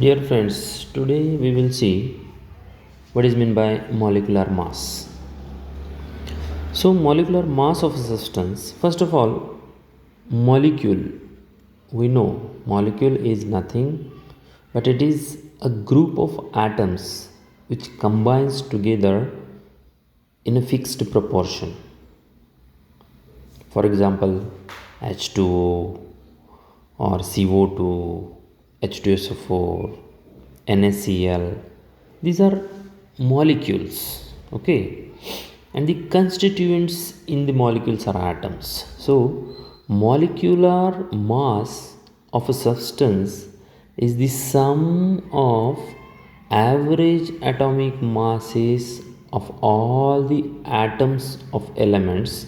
Dear friends, today we will see what is meant by molecular mass. So, molecular mass of a substance, first of all, molecule. We know molecule is nothing but it is a group of atoms which combines together in a fixed proportion. For example, H2O or CO2, H2SO4, NaCl. These are molecules, okay, and the constituents in the molecules are atoms. So, molecular mass of a substance is the sum of average atomic masses of all the atoms of elements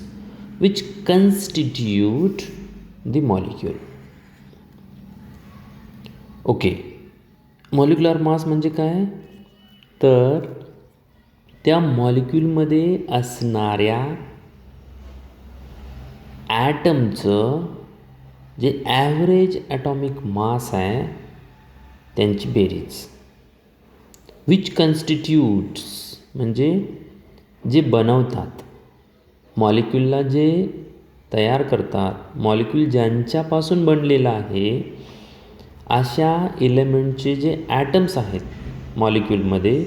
which constitute the molecule. Okay, molecular मास म्हणजे काय? तर त्या मॉलिक्यूलमध्ये असणाऱ्या ॲटमचं जे average atomic mass आहे त्यांची बेरीज. Which कन्स्टिट्यूट्स म्हणजे जे बनवतात मॉलिक्यूलला, जे तयार करतात, मॉलिक्यूल ज्यांच्यापासून बनलेलं आहे अशा एलिमेंटचे जे ॲटम्स आहेत मॉलिक्यूलमध्ये,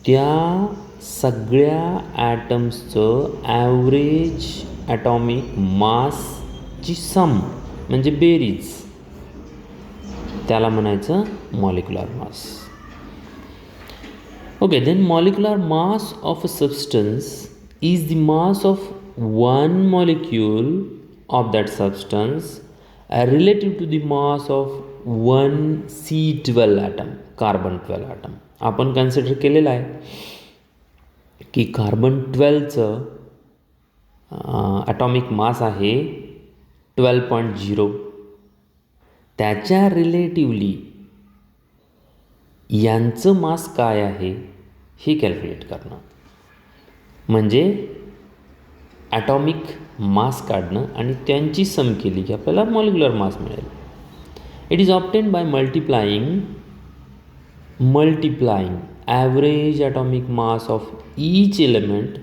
त्या सगळ्या ॲटम्सचं ॲव्हरेज ॲटॉमिक मासची सम म्हणजे बेरीज, त्याला म्हणायचं molecular mass. Okay, then molecular mass of a substance is the mass of one molecule of that substance relative to the mass of one C12 atom, carbon 12 atom. आपण consider केलेलं आहे की carbon 12चं atomic mass आहे 12.0. त्याच्या relatively यांचं मास काय आहे हे कॅल्क्युलेट करणं म्हणजे ॲटॉमिक मास काढणं आणि त्यांची सम केली की आपल्याला मॉलिक्युलर मास मिळेल. It is obtain by multiplying average atomic mass of each element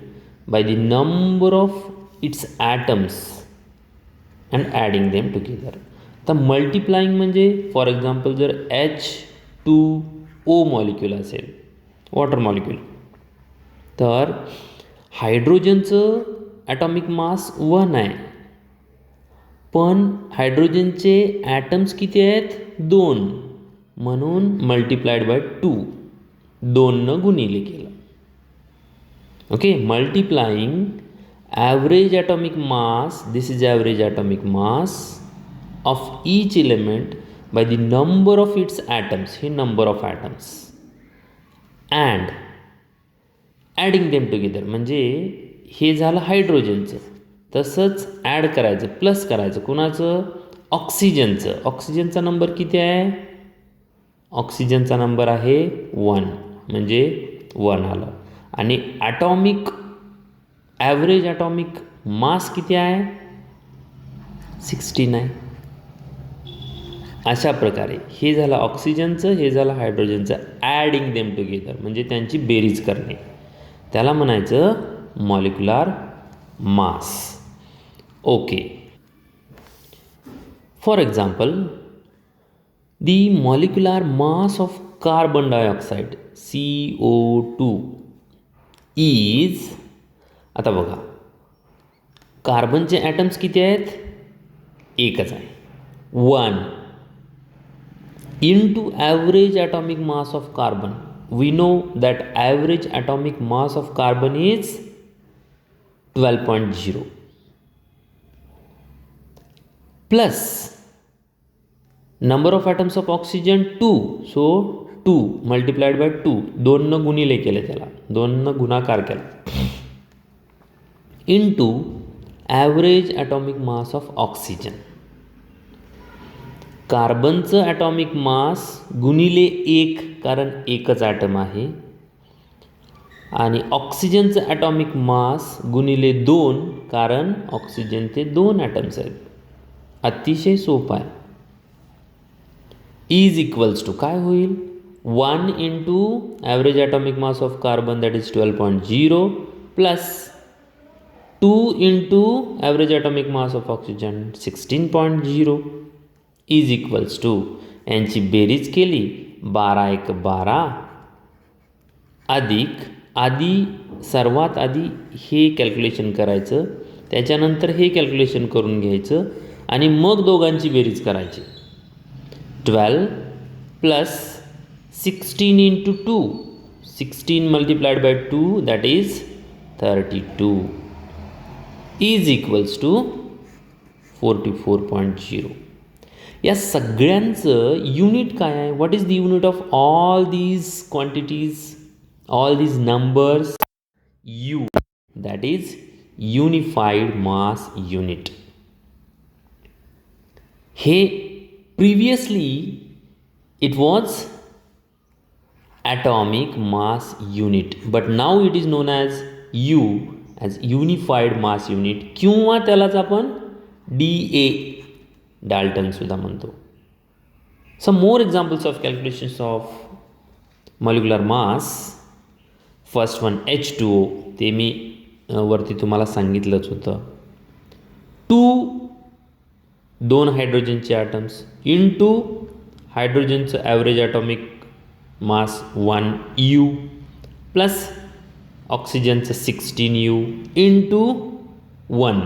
by the number of its atoms and adding them together. तर मल्टिप्लाइंग म्हणजे फॉर एक्झाम्पल जर H2O मॉलिक्यूल असेल, वॉटर मॉलिक्यूल, तर हायड्रोजनचं ॲटॉमिक मास 1 आहे, पण हायड्रोजनचे atoms किती आहेत? 2, म्हणून मल्टिप्लाइड बाय 2, 2 गुणिले केलं. Okay, multiplying average atomic mass, this is average atomic mass of each element by the number of its atoms, हे number of atoms, and adding them together म्हणजे हे झालं हायड्रोजनचं. तसंच ॲड करायचं, प्लस करायचं कुणाचं? ऑक्सिजनचं. ऑक्सिजनचा नंबर किती आहे? ऑक्सिजनचा नंबर आहे 1, म्हणजे 1 आलं. आणि ॲटॉमिक ॲव्हरेज ॲटॉमिक मास किती आहे? 16 आहे. अशा प्रकारे हे झालं ऑक्सिजनचं, हे झालं हायड्रोजनचं. ॲडिंग देम टुगेदर म्हणजे त्यांची बेरीज करणे, त्याला म्हणायचं molecular mass. Okay, for example the molecular mass of carbon dioxide CO2 is, आता बघा कार्बनचे ॲटम्स किती आहेत? एकच आहे, 1 into average atomic mass of carbon. We know that average atomic mass of carbon is 12.0 plus number of atoms of oxygen 2. So 2 multiplied by 2, 2 गुणिले केले, त्याला 2 गुणाकार केला, into average atomic mass of oxygen. कार्बनचं ॲटॉमिक मास गुणिले 1, कारण एकच item आहे, आणि ऑक्सिजनचं ॲटॉमिक मास गुणिले 2, कारण ऑक्सिजनचे 2 ॲटम्स आहेत. अतिशय सोपं आहे. इज इक्वल्स टू काय होईल 1 into average atomic mass of carbon that is 12.0 plus 2 into average atomic mass of oxygen 16.0 is equals to यांची बेरीज केली 12 एक 12 अधिक आधी सर्वात आधी हे कॅल्क्युलेशन करायचं त्याच्यानंतर हे कॅल्क्युलेशन करून घ्यायचं आणि मग दोघांची बेरीज करायची 12 plus 16 into 2 16 multiplied by 2 that is 32 is equals to 44.0. या सगळ्यांचं युनिट काय आहे what is the unit of all these quantities all these numbers you that is unified mass unit. हे previously it was atomic mass unit but now it is known as U as unified mass unit किंवा त्यालाच आपण DA Dalton सुद्धा म्हणतो. Some more examples of calculations of molecular mass. First one H2O ते मी वरती तुम्हाला सांगितलंच होतं. 2 हायड्रोजनचे ॲटम्स इंटू हायड्रोजनचं average atomic mass 1 U plus ऑक्सिजनचं 16 U इंटू 1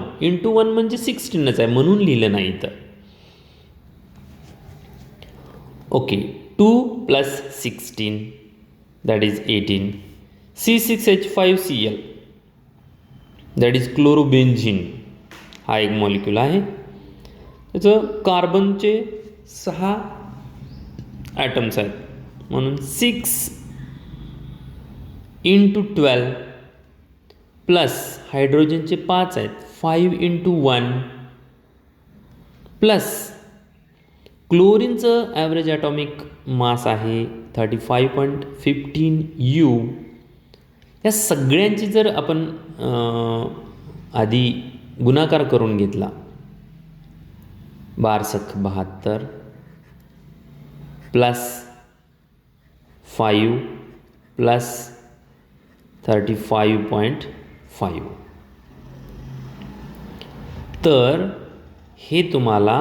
म्हणजे 16च आहे म्हणून लिहिलं नाही तर okay 2 plus 16 that is 18 C6H5Cl that is chlorobenzene हा एक मॉलिक्यूल आहे त्याचं कार्बनचे 6 ॲटम्स आहेत म्हणून 6 इंटू 12 प्लस हायड्रोजनचे 5 आहेत 5 इंटू 1 प्लस क्लोरीनचं ॲव्हरेज ॲटॉमिक मास आहे 35.15 U. या सगळ्यांची जर आपण आधी गुणाकार करून घेतला 1272 प्लस 5 प्लस 35.5 तर हे तुम्हाला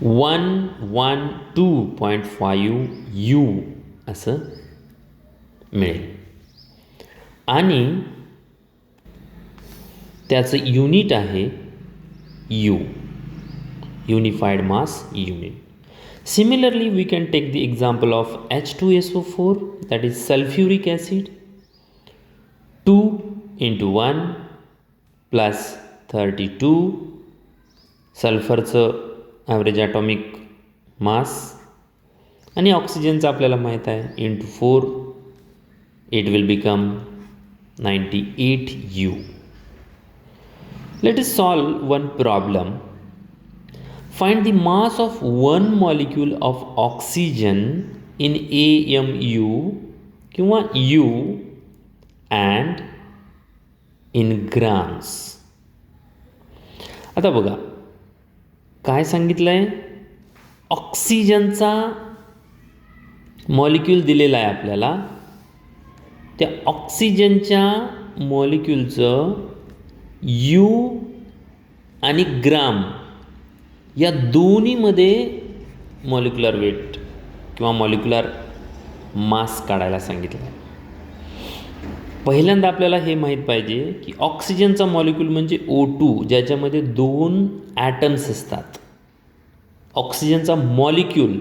112.5 U असं मिळेल आणि त्याचं युनिट आहे U unified mass unit. Similarly, we can take the example of H2SO4 that is sulfuric acid 2 into 1 plus 32 सल्फरचं ॲव्हरेज ॲटॉमिक मास आणि ऑक्सिजनचं आपल्याला माहीत आहे into 4 it will become 98 U. Let us solve one problem. Find the mass of one molecule of oxygen in AMU किंवा U and in grams. आता बघा काय सांगितलं आहे ऑक्सिजनचा मॉलिक्यूल दिलेला आहे आपल्याला त्या ऑक्सिजनच्या मॉलिक्यूलचं U आणि ग्राम या दोन्हीमध्ये मॉलिक्युलर वेट किंवा मॉलिक्युलर मास काढायला सांगितलं आहे. पहिल्यांदा आपल्याला हे माहीत पाहिजे की ऑक्सिजनचा मॉलिक्यूल म्हणजे O2 ज्याच्यामध्ये 2 ॲटम्स असतात. ऑक्सिजनचा मॉलिक्यूल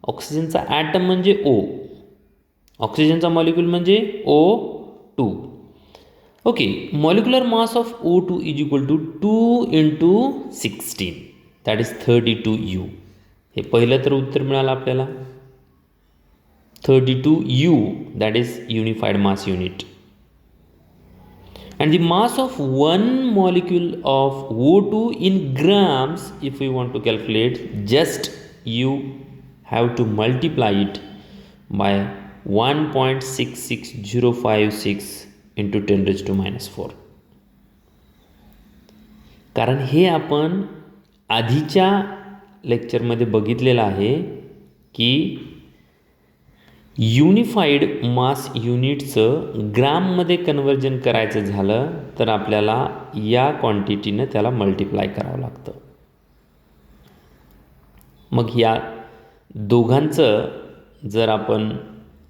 ऑक्सिजनचा ॲटम म्हणजे O ऑक्सिजनचा मॉलिक्यूल म्हणजे O2. Okay molecular mass of O2 is equal to 2 into 16 that is 32 U. हे पहिलं तर उत्तर मिळालं आपल्याला 32 U that is unified mass unit. And the mass of one molecule of O2 in grams, if we want to calculate, just you have to multiply it by 1.66056 into 10 raised to minus 4. कारण हे आपण आधीच्या लेक्चरमध्ये बघितलेलं आहे की unified mass युनिटचं ग्राममध्ये conversion करायचं झालं तर आपल्याला या क्वांटिटीनं त्याला मल्टिप्लाय करावं लागतं. मग या दोघांचं जर आपण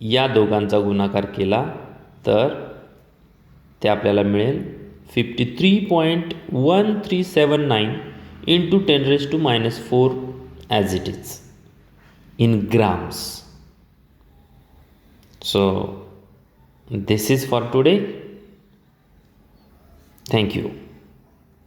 या दोघांचा गुणाकार केला तर ते आपल्याला मिळेल 53.1379 into 10⁻⁴ as it is in grams. So this is for today. Thank you.